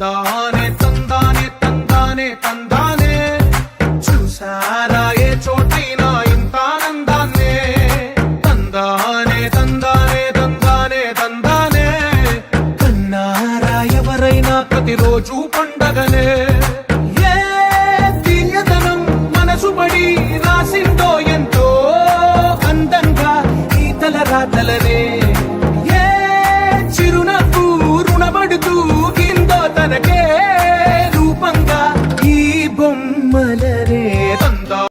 తందానే తందానే తందానే తందానే చూసారా ఏ చోటైనా ఇంత ఆనందాన్నే తందానే తందానే తందానే తందానే కన్నారా ఎవరైనా ప్రతిరోజు పండగనే